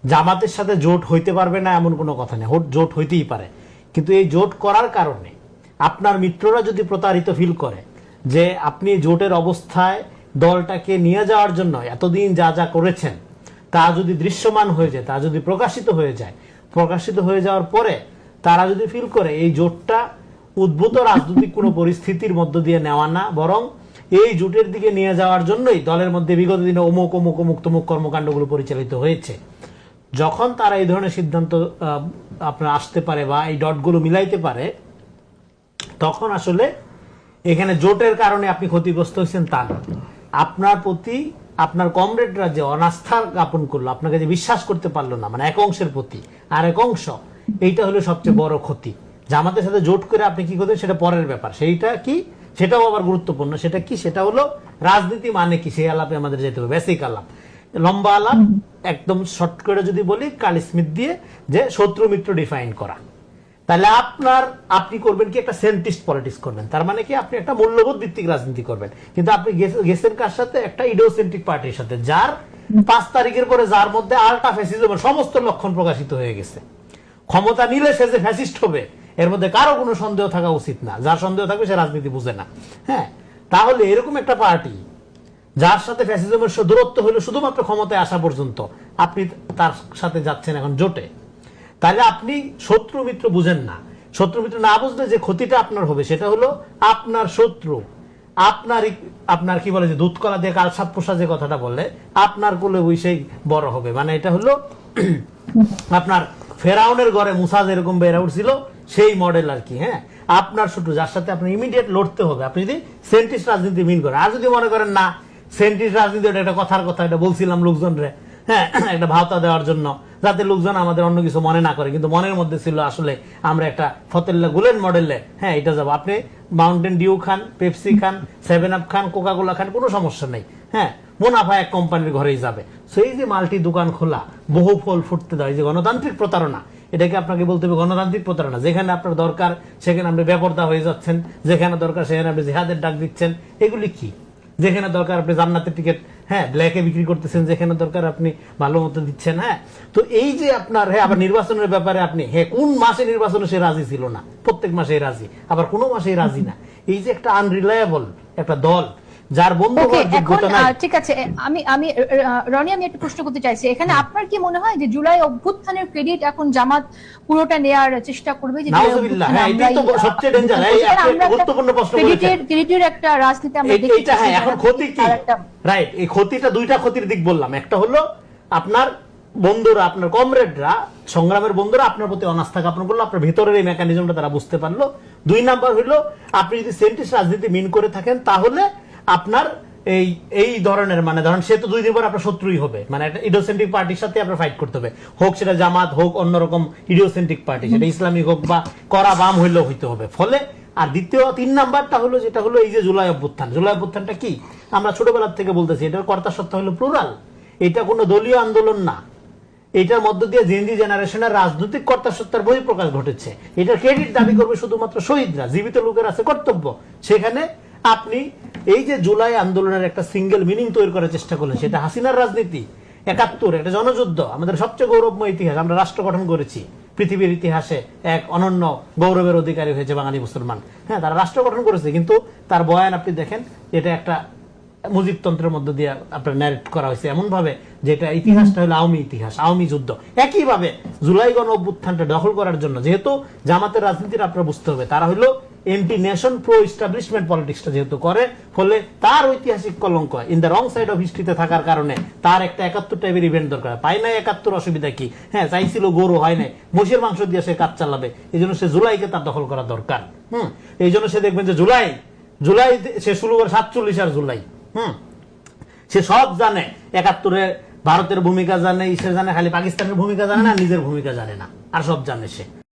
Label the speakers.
Speaker 1: জামাতের সাথে জোট হইতে পারবে না এমন কোনো কথা নেই, জোট হইতেই পারে, কিন্তু এই জোট করার কারণে আপনার মিত্ররা যদি প্রতারিত ফিল করে যে আপনি জোটের অবস্থায় দলটাকে নিয়ে যাওয়ার জন্য এতদিন যা যা করেছেন তা যদি দৃশ্যমান হয়ে যায়, তা যদি প্রকাশিত হয়ে যায়, প্রকাশিত হয়ে যাওয়ার পরে তারা যদি ফিল করে এই জোটটা উদ্ভূত রাজনৈতিক কোনো পরিস্থিতির মধ্য দিয়ে নেওয়া না, বরং এই জোটের দিকে নিয়ে যাওয়ার জন্যই দলের মধ্যে বিগত দিনে অমুক অমুক অমুক তমুক কর্মকাণ্ডগুলো পরিচালিত হয়েছে, যখন তারা এই ধরনের সিদ্ধান্ত আপনার আসতে পারে বা এই ডটগুলো মিলাইতে পারে, তখন আসলে এখানে জোটের কারণে আপনি ক্ষতিগ্রস্ত হয়েছেন তা না। আপনার প্রতি আপনার কমরেডরা যে অনাস্থা জ্ঞাপন করলো, আপনাকে যে বিশ্বাস করতে পারলো না, মানে এক অংশের প্রতি আর এক অংশ, এইটা হলো সবচেয়ে বড় ক্ষতি। জামাতের সাথে জোট করে আপনি কি করবেন সেটা পরের ব্যাপার, সেইটা কি সেটাও আবার গুরুত্বপূর্ণ। সেটা কি, সেটা হলো রাজনীতি মানে কি, সেই আলাপে আমাদের যেতে হবে, বেসিক আলাপ, লম্বা আলাপ। একদম শর্ট করে যদি বলি কার্ল স্মিথ দিয়ে, যে শত্রু মিত্র ডিফাইন করা। তাহলে আপনি করবেন কি, একটা সেন্টিস্ট পলিটিক্স করবেন, তার মানে কি আপনি একটা মূল্যবোধ ভিত্তিক রাজনীতি করবেন, কিন্তু আপনি গেছেন কার সাথে, একটা ইডিওসেন্ট্রিক পার্টির সাথে, যার 5 তারিখের পরে যার মধ্যে আলটা ফ্যাসিজমের সমস্ত লক্ষণ প্রকাশিত হয়ে গেছে। ক্ষমতা নিলে সে যে ফ্যাসিস্ট হবে এর মধ্যে কারো কোনো সন্দেহ থাকা উচিত না, যার সন্দেহ থাকবে সে রাজনীতি বুঝে না। হ্যাঁ, তাহলে এরকম একটা পার্টি যার সাথে ফ্যাসিজমের দূরত্ব হলো শুধুমাত্র ক্ষমতায় আসা পর্যন্ত, আপনি তার সাথে যাচ্ছেন এখন জোটে, তাহলে আপনি শত্রু মিত্র বুঝেন না। শত্রু মিত্র না বুঝলে যে ক্ষতিটা আপনার হবে সেটা হলো আপনার শত্রু আপনার কি বলে যে দুধ কলা দিয়ে কালসাপ পোষা যে কথাটা বলে, আপনার কোলে বসেই বড় হবে। মানে এটা হলো আপনার ফেরাউনের ঘরে মুসা যেরকম বেড়ে উঠছিল সেই মডেল আর কি। হ্যাঁ, আপনার শত্রু যার সাথে আপনি ইমিডিয়েট লড়তে হবে, আপনি যদি সেন্টিস্ট রাজনীতি মিন করেন। আর যদি মনে করেন না সেন্টিস্ট রাজনীতি ওটা একটা কথার কথা, এটা বলছিলাম লোকজনরে, হ্যাঁ, একটা ভাওতা দেওয়ার জন্য, যাতে লোকজন আমাদের অন্য কিছু মনে না করে, কিন্তু মনের মধ্যে ছিল আসলে আমরা একটা ফতেল্লা গুলেন মডেলে, হ্যাঁ, এটা যাবো। আপনি মাউন্টেন ডিউ খান, পেপসি খান, 7 আপ খান, কোকা কোলা খান, কোনো সমস্যা নেই। হ্যাঁ, মুনাফা এক কোম্পানির ঘরেই যাবে। সেই যে মাল্টি দোকান খোলা, বহু ফল ফুটতে দেয়, যে গণতান্ত্রিক প্রতারণা, এটাকে আপনাকে বলতে হবে গণতান্ত্রিক প্রতারণা। যেখানে আপনার দরকার সেখানে আপনি বেপরদা হয়ে যাচ্ছেন, যেখানে দরকার সেখানে আপনি জিহাদের ডাক দিচ্ছেন, এগুলি কি? যেখানে দরকার আপনি জান্নাতের টিকিট, হ্যাঁ, ব্ল্যাকে বিক্রি করতেছেন, যেখানে দরকার আপনি ভালো মতো দিচ্ছেন। হ্যাঁ, তো এই যে আপনার, হ্যাঁ, আবার নির্বাচনের ব্যাপারে আপনি, হ্যাঁ, কোন মাসে নির্বাচনে সে রাজি ছিল না, প্রত্যেক মাসেই রাজি, আবার কোনো মাসেই রাজি না। এই যে একটা আনরিলায়েবল একটা দল, যার বন্ধু হওয়ার যোগ্যতা নাই।
Speaker 2: ঠিক আছে, আমি রনি, আমি একটা প্রশ্ন করতে চাইছি এখানে। আপনার কি মনে হয় যে জুলাই অভ্যুত্থানের ক্রেডিট এখন জামাত পুরোটা নেয়ার চেষ্টা করবে? যে
Speaker 1: নাউজুবিল্লাহ, হ্যাঁ, এটাই তো সবচেয়ে ডেঞ্জার। এই একটা গুরুত্বপূর্ণ প্রশ্ন করেছেন,
Speaker 2: ক্রেডিটের একটা রাজনীতি আমরা দেখি।
Speaker 1: এইটা, হ্যাঁ, এখন ক্ষতি কি? রাইট, এই ক্ষতিটা দুইটা ক্ষতির দিক বললাম। একটা হলো আপনার বন্ধুরা, আপনার কমরেডরা, সংগ্রামের বন্ধুরা আপনার প্রতি অনাস্থা জ্ঞাপন করলো, আপনার ভিতরের এই মেকানিজমটা তারা বুঝতে পারলো। 2 নাম্বার হলো, আপনি যদি সেন্টিস্ট রাজনীতি মিন করে থাকেন, তাহলে আপনার এই ধরনের, মানে ধরেন সে তো 2 দিন পর আপনার শত্রুই হবে, মানে একটা ইডিওসেন্ট্রিক পার্টির সাথে আপনার ফাইট করতে হবে, হোক সেটা জামাত, হোক অন্যরকম ইডিওসেন্ট্রিক পার্টি, সেটা ইসলামিক হোক বা করা বাম হইলেও হইতে হবে। ফলে আর দ্বিতীয় 3 নাম্বারটা হলো, যেটা হলো এই যে জুলাই অভ্যুত্থান। জুলাই অভ্যুত্থানটা কি? আমরা ছোটবেলার থেকে বলতেছি, এটার কর্তা সত্তা হলো প্লুরাল। এটা কোনো দলীয় আন্দোলন না, এটার মধ্য দিয়ে জেনজি জেনারেশনের রাজনৈতিক কর্তা সত্তার বহিঃপ্রকাশ ঘটেছে। এটার ক্রেডিট দাবি করবে শুধুমাত্র শহীদরা, জীবিত লোকের আছে কর্তব্য। সেখানে আপনি এই যে জুলাই আন্দোলনের একটা সিঙ্গেল মিনিং তৈরি করার চেষ্টা করলেন, সেটা হাসিনার রাজনীতি, 71 একটা জনযুদ্ধ, আমাদের সবচেয়ে গৌরবময় ইতিহাস, আমরা রাষ্ট্র গঠন করেছি, পৃথিবীর ইতিহাসে এক অনন্য গৌরবের অধিকারী হয়েছে বাঙালি মুসলমান। হ্যাঁ, তারা রাষ্ট্র গঠন করেছে, কিন্তু তার বয়ান আপনি দেখেন, এটা একটা মুজিবতন্ত্রের মধ্য দিয়ে আপনার ন্যারেট করা হয়েছে এমন ভাবে, যেটা ইতিহাসটা হলো আওয়ামী ইতিহাস, আওয়ামী যুদ্ধ। একইভাবে জুলাই গণ অভ্যুত্থানটা দখল করার জন্য, যেহেতু জামাতের রাজনীতির আপনার বুঝতে হবে, তারা হলো এন্টি নেশন প্রো এস্টাবলিশমেন্ট পলিটিক্সটা যেহেতু করে, ফলে তার ঐতিহাসিক কলঙ্ক in the wrong side of হিস্ট্রিতে থাকার কারণে তার একটা 71 টাইপের ইভেন্ট দরকার। পাই নাই 71, অসুবিধা কি? হ্যাঁ, চাইছিল গরু, হয় নাই, মহিষের মাংস দিয়ে সে কাজ চালাবে, এই জন্য সে জুলাইকে তার দখল করা দরকার। এই জন্য সে দেখবেন যে জুলাই সে শুরু করে 47 আর জুলাই, সে সব জানে, 71-এ ভারতের ভূমিকা জানে, সে জানে, খালি পাকিস্তানের ভূমিকা জানে না, নিজের ভূমিকা জানে না, আর সব জানে সে।